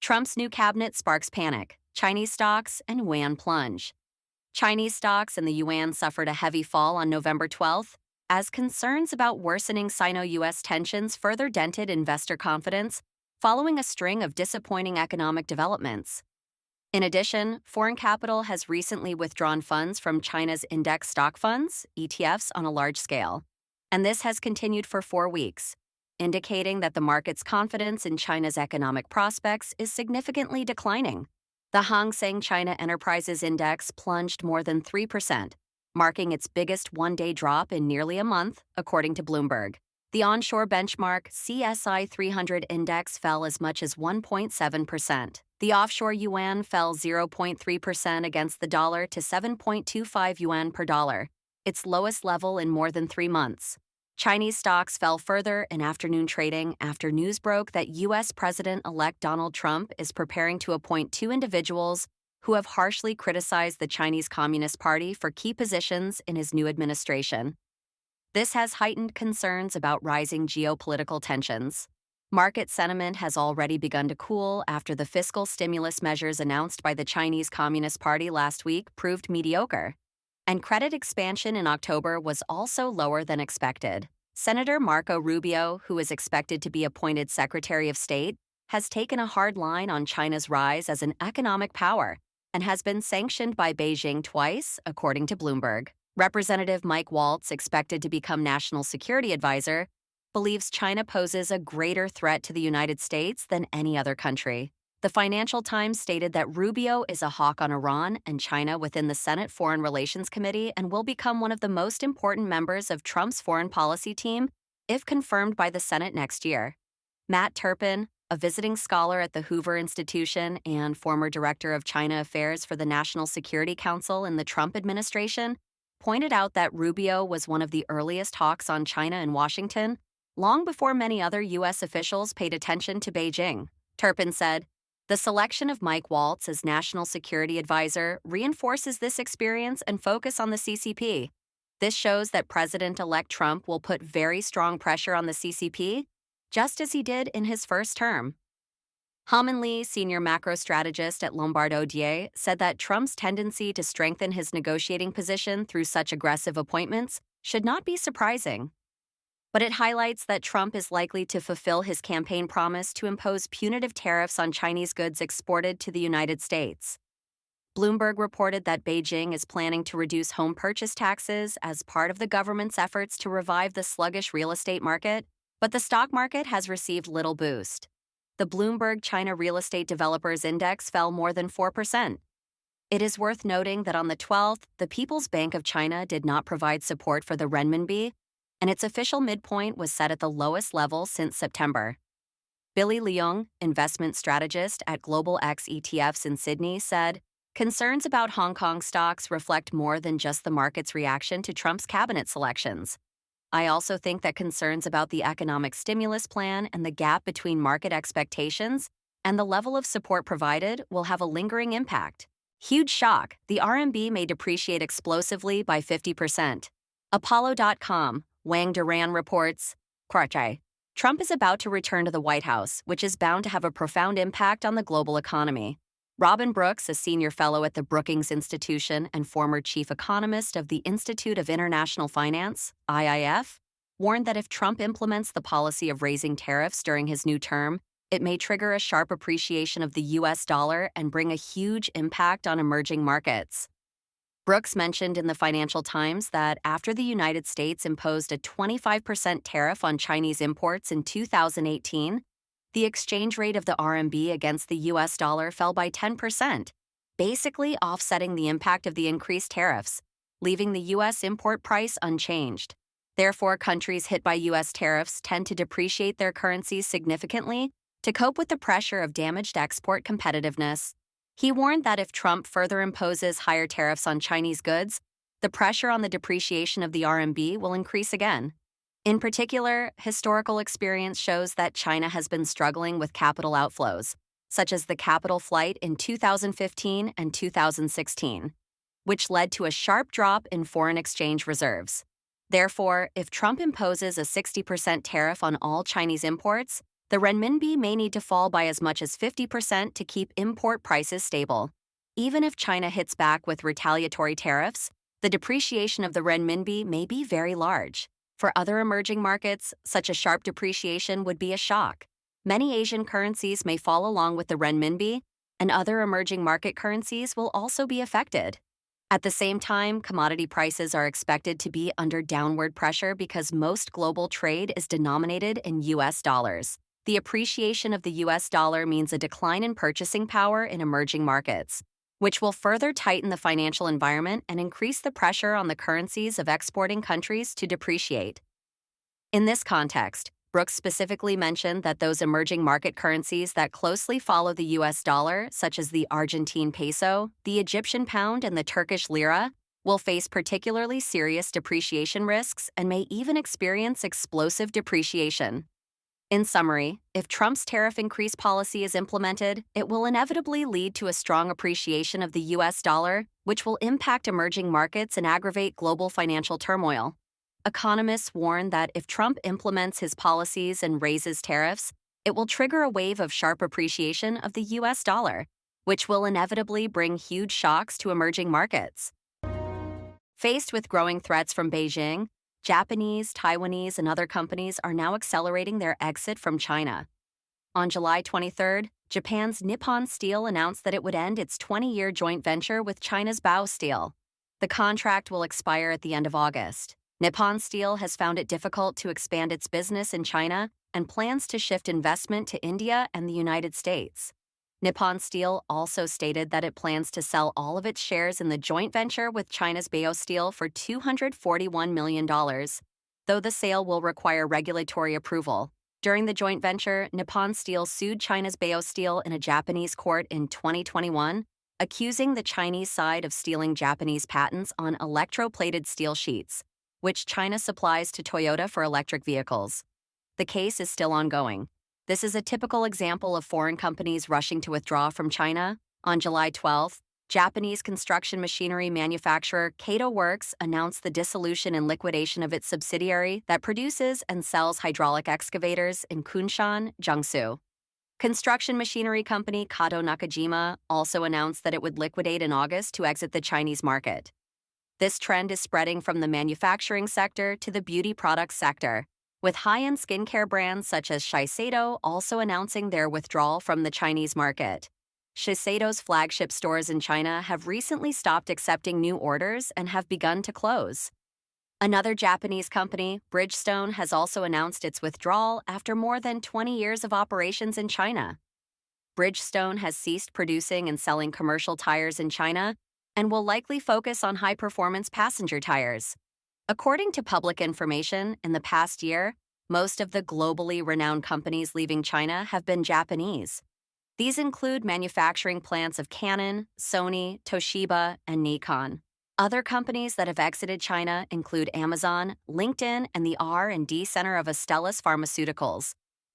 Trump's new cabinet sparks panic. Chinese stocks and yuan plunge. Chinese stocks and the yuan suffered a heavy fall on November 12th as concerns about worsening Sino-U.S. tensions further dented investor confidence following a string of disappointing economic developments. In addition, foreign capital has recently withdrawn funds from China's index stock funds, ETFs, on a large scale. And this has continued for 4 weeks, indicating that the market's confidence in China's economic prospects is significantly declining. The Hang Seng China Enterprises Index plunged more than 3%, marking its biggest one-day drop in nearly a month, according to Bloomberg. The onshore benchmark CSI 300 index fell as much as 1.7%. The offshore yuan fell 0.3% against the dollar to 7.25 yuan per dollar, its lowest level in more than 3 months. Chinese stocks fell further in afternoon trading after news broke that U.S. President-elect Donald Trump is preparing to appoint 2 individuals who have harshly criticized the Chinese Communist Party for key positions in his new administration. This has heightened concerns about rising geopolitical tensions. Market sentiment has already begun to cool after the fiscal stimulus measures announced by the Chinese Communist Party last week proved mediocre. And credit expansion in October was also lower than expected. Senator Marco Rubio, who is expected to be appointed Secretary of State, has taken a hard line on China's rise as an economic power and has been sanctioned by Beijing twice, according to Bloomberg. Representative Mike Waltz, expected to become National Security Advisor, believes China poses a greater threat to the United States than any other country. The Financial Times stated that Rubio is a hawk on Iran and China within the Senate Foreign Relations Committee and will become one of the most important members of Trump's foreign policy team if confirmed by the Senate next year. Matt Turpin, a visiting scholar at the Hoover Institution and former director of China Affairs for the National Security Council in the Trump administration, pointed out that Rubio was one of the earliest hawks on China in Washington, long before many other U.S. officials paid attention to Beijing. Turpin said, "The selection of Mike Waltz as National Security Advisor reinforces this experience and focus on the CCP. This shows that President-elect Trump will put very strong pressure on the CCP, just as he did in his first term." Haman Lee, senior macro strategist at Lombard Odier, said that Trump's tendency to strengthen his negotiating position through such aggressive appointments should not be surprising. But it highlights that Trump is likely to fulfill his campaign promise to impose punitive tariffs on Chinese goods exported to the United States. Bloomberg reported that Beijing is planning to reduce home purchase taxes as part of the government's efforts to revive the sluggish real estate market, but the stock market has received little boost. The Bloomberg China Real Estate Developers Index fell more than 4%. It is worth noting that on the 12th, the People's Bank of China did not provide support for the renminbi, and its official midpoint was set at the lowest level since September. Billy Leung, investment strategist at Global X ETFs in Sydney, said, "Concerns about Hong Kong stocks reflect more than just the market's reaction to Trump's cabinet selections. I also think that concerns about the economic stimulus plan and the gap between market expectations and the level of support provided will have a lingering impact." Huge shock, the RMB may depreciate explosively by 50%. Apollo.com, Wang Duran reports, Trump is about to return to the White House, which is bound to have a profound impact on the global economy. Robin Brooks, a senior fellow at the Brookings Institution and former chief economist of the Institute of International Finance, IIF, warned that if Trump implements the policy of raising tariffs during his new term, it may trigger a sharp appreciation of the U.S. dollar and bring a huge impact on emerging markets. Brooks mentioned in the Financial Times that after the United States imposed a 25% tariff on Chinese imports in 2018, the exchange rate of the RMB against the U.S. dollar fell by 10%, basically offsetting the impact of the increased tariffs, leaving the U.S. import price unchanged. Therefore, countries hit by U.S. tariffs tend to depreciate their currencies significantly to cope with the pressure of damaged export competitiveness. He warned that if Trump further imposes higher tariffs on Chinese goods, the pressure on the depreciation of the RMB will increase again. In particular, historical experience shows that China has been struggling with capital outflows, such as the capital flight in 2015 and 2016, which led to a sharp drop in foreign exchange reserves. Therefore, if Trump imposes a 60% tariff on all Chinese imports, The renminbi may need to fall by as much as 50% to keep import prices stable. Even if China hits back with retaliatory tariffs, the depreciation of the renminbi may be very large. For other emerging markets, such a sharp depreciation would be a shock. Many Asian currencies may fall along with the renminbi, and other emerging market currencies will also be affected. At the same time, commodity prices are expected to be under downward pressure because most global trade is denominated in U.S. dollars. The appreciation of the U.S. dollar means a decline in purchasing power in emerging markets, which will further tighten the financial environment and increase the pressure on the currencies of exporting countries to depreciate. In this context, Brooks specifically mentioned that those emerging market currencies that closely follow the U.S. dollar, such as the Argentine peso, the Egyptian pound, and the Turkish lira, will face particularly serious depreciation risks and may even experience explosive depreciation. In summary, if Trump's tariff increase policy is implemented, it will inevitably lead to a strong appreciation of the U.S. dollar, which will impact emerging markets and aggravate global financial turmoil. Economists warn that if Trump implements his policies and raises tariffs, it will trigger a wave of sharp appreciation of the U.S. dollar, which will inevitably bring huge shocks to emerging markets. Faced with growing threats from Beijing, Japanese, Taiwanese, and other companies are now accelerating their exit from China. On July 23, Japan's Nippon Steel announced that it would end its 20-year joint venture with China's Bao Steel. The contract will expire at the end of August. Nippon Steel has found it difficult to expand its business in China and plans to shift investment to India and the United States. Nippon Steel also stated that it plans to sell all of its shares in the joint venture with China's Bao Steel for $241 million, though the sale will require regulatory approval. During the joint venture, Nippon Steel sued China's Bao Steel in a Japanese court in 2021, accusing the Chinese side of stealing Japanese patents on electroplated steel sheets, which China supplies to Toyota for electric vehicles. The case is still ongoing. This is a typical example of foreign companies rushing to withdraw from China. On July 12, Japanese construction machinery manufacturer Kato Works announced the dissolution and liquidation of its subsidiary that produces and sells hydraulic excavators in Kunshan, Jiangsu. Construction machinery company Kato Nakajima also announced that it would liquidate in August to exit the Chinese market. This trend is spreading from the manufacturing sector to the beauty products sector, with high-end skincare brands such as Shiseido also announcing their withdrawal from the Chinese market. Shiseido's flagship stores in China have recently stopped accepting new orders and have begun to close. Another Japanese company, Bridgestone, has also announced its withdrawal after more than 20 years of operations in China. Bridgestone has ceased producing and selling commercial tires in China and will likely focus on high-performance passenger tires. According to public information, in the past year, most of the globally renowned companies leaving China have been Japanese. These include manufacturing plants of Canon, Sony, Toshiba, and Nikon. Other companies that have exited China include Amazon, LinkedIn, and the R&D center of Astellas Pharmaceuticals.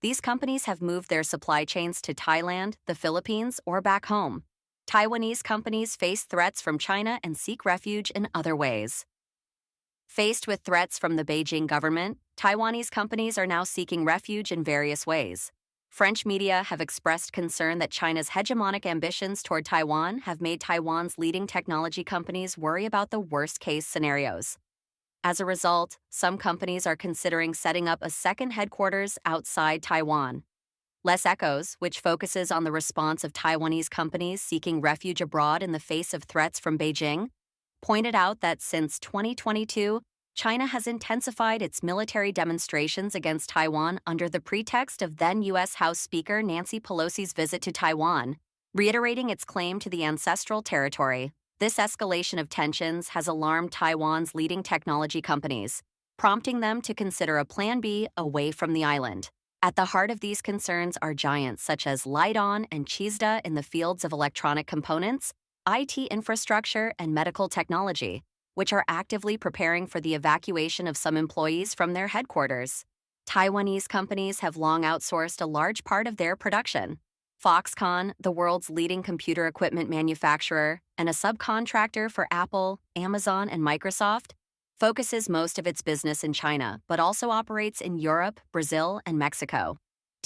These companies have moved their supply chains to Thailand, the Philippines, or back home. Taiwanese companies face threats from China and seek refuge in other ways. Faced with threats from the Beijing government, Taiwanese companies are now seeking refuge in various ways. French media have expressed concern that China's hegemonic ambitions toward Taiwan have made Taiwan's leading technology companies worry about the worst-case scenarios. As a result, some companies are considering setting up a second headquarters outside Taiwan. Les Echos, which focuses on the response of Taiwanese companies seeking refuge abroad in the face of threats from Beijing, pointed out that since 2022, China has intensified its military demonstrations against Taiwan under the pretext of then U.S. House Speaker Nancy Pelosi's visit to Taiwan, reiterating its claim to the ancestral territory. This escalation of tensions has alarmed Taiwan's leading technology companies, prompting them to consider a Plan B away from the island. At the heart of these concerns are giants such as Lite-On and Chizda in the fields of electronic components, IT infrastructure, and medical technology, which are actively preparing for the evacuation of some employees from their headquarters. Taiwanese companies have long outsourced a large part of their production. Foxconn, the world's leading computer equipment manufacturer and a subcontractor for Apple, Amazon, and Microsoft, focuses most of its business in China, but also operates in Europe, Brazil, and Mexico.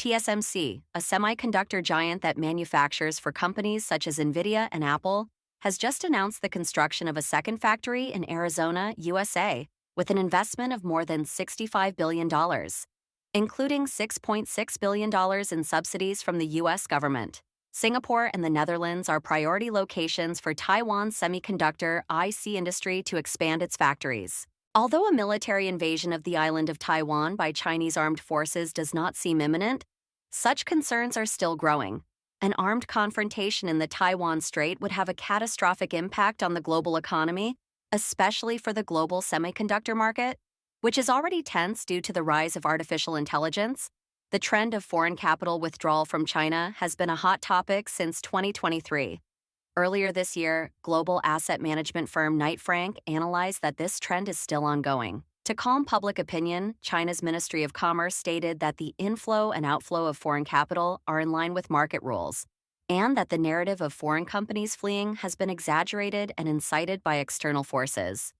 TSMC, a semiconductor giant that manufactures for companies such as Nvidia and Apple, has just announced the construction of a second factory in Arizona, USA, with an investment of more than $65 billion, including $6.6 billion in subsidies from the U.S. government. Singapore and the Netherlands are priority locations for Taiwan's semiconductor IC industry to expand its factories. Although a military invasion of the island of Taiwan by Chinese armed forces does not seem imminent, such concerns are still growing. An armed confrontation in the Taiwan Strait would have a catastrophic impact on the global economy, especially for the global semiconductor market, which is already tense due to the rise of artificial intelligence. The trend of foreign capital withdrawal from China has been a hot topic since 2023. Earlier this year, global asset management firm Knight Frank analyzed that this trend is still ongoing. To calm public opinion, China's Ministry of Commerce stated that the inflow and outflow of foreign capital are in line with market rules, and that the narrative of foreign companies fleeing has been exaggerated and incited by external forces.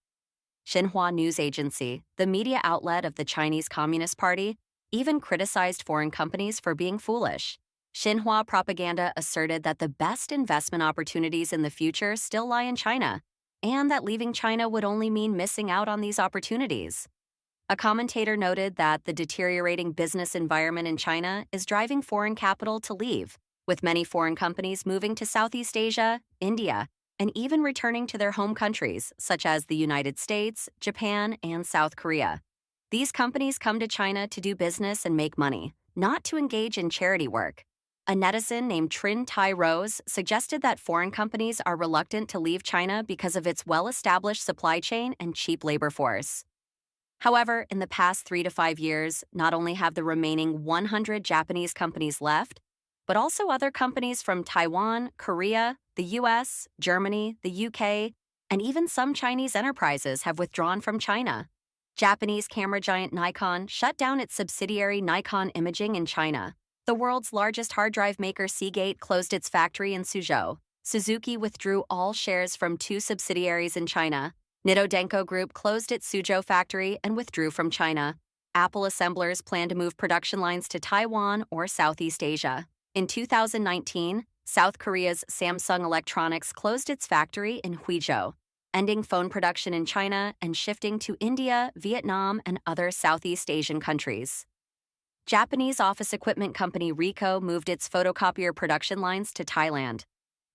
Xinhua News Agency, the media outlet of the Chinese Communist Party, even criticized foreign companies for being foolish. Xinhua propaganda asserted that the best investment opportunities in the future still lie in China, and that leaving China would only mean missing out on these opportunities. A commentator noted that the deteriorating business environment in China is driving foreign capital to leave, with many foreign companies moving to Southeast Asia, India, and even returning to their home countries, such as the United States, Japan, and South Korea. These companies come to China to do business and make money, not to engage in charity work. A netizen named Trin Tai Rose suggested that foreign companies are reluctant to leave China because of its well-established supply chain and cheap labor force. However, in the past 3 to 5 years, not only have the remaining 100 Japanese companies left, but also other companies from Taiwan, Korea, the U.S., Germany, the UK, and even some Chinese enterprises have withdrawn from China. Japanese camera giant Nikon shut down its subsidiary Nikon Imaging in China. The world's largest hard drive maker Seagate closed its factory in Suzhou. Suzuki withdrew all shares from 2 subsidiaries in China. Nitto Denko Group closed its Suzhou factory and withdrew from China. Apple assemblers plan to move production lines to Taiwan or Southeast Asia. In 2019, South Korea's Samsung Electronics closed its factory in Huizhou, ending phone production in China and shifting to India, Vietnam, and other Southeast Asian countries. Japanese office equipment company Ricoh moved its photocopier production lines to Thailand.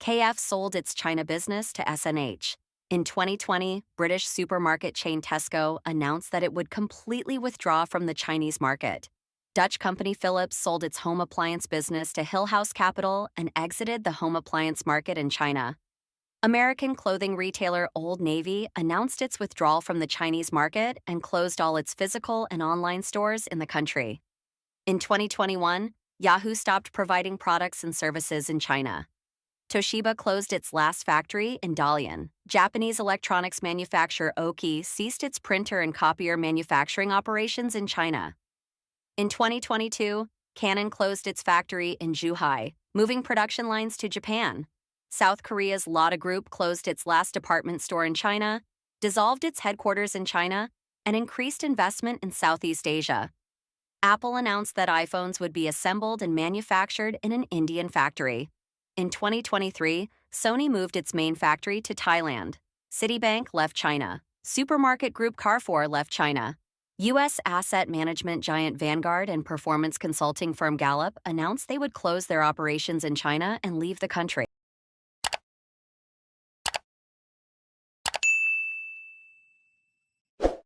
KF sold its China business to SNH. In 2020, British supermarket chain Tesco announced that it would completely withdraw from the Chinese market. Dutch company Philips sold its home appliance business to Hill House Capital and exited the home appliance market in China. American clothing retailer Old Navy announced its withdrawal from the Chinese market and closed all its physical and online stores in the country. In 2021, Yahoo stopped providing products and services in China. Toshiba closed its last factory in Dalian. Japanese electronics manufacturer Oki ceased its printer and copier manufacturing operations in China. In 2022, Canon closed its factory in Zhuhai, moving production lines to Japan. South Korea's Lotte Group closed its last department store in China, dissolved its headquarters in China, and increased investment in Southeast Asia. Apple announced that iPhones would be assembled and manufactured in an Indian factory. In 2023, Sony moved its main factory to Thailand. Citibank left China. Supermarket group Carrefour left China. U.S. asset management giant Vanguard and performance consulting firm Gallup announced they would close their operations in China and leave the country.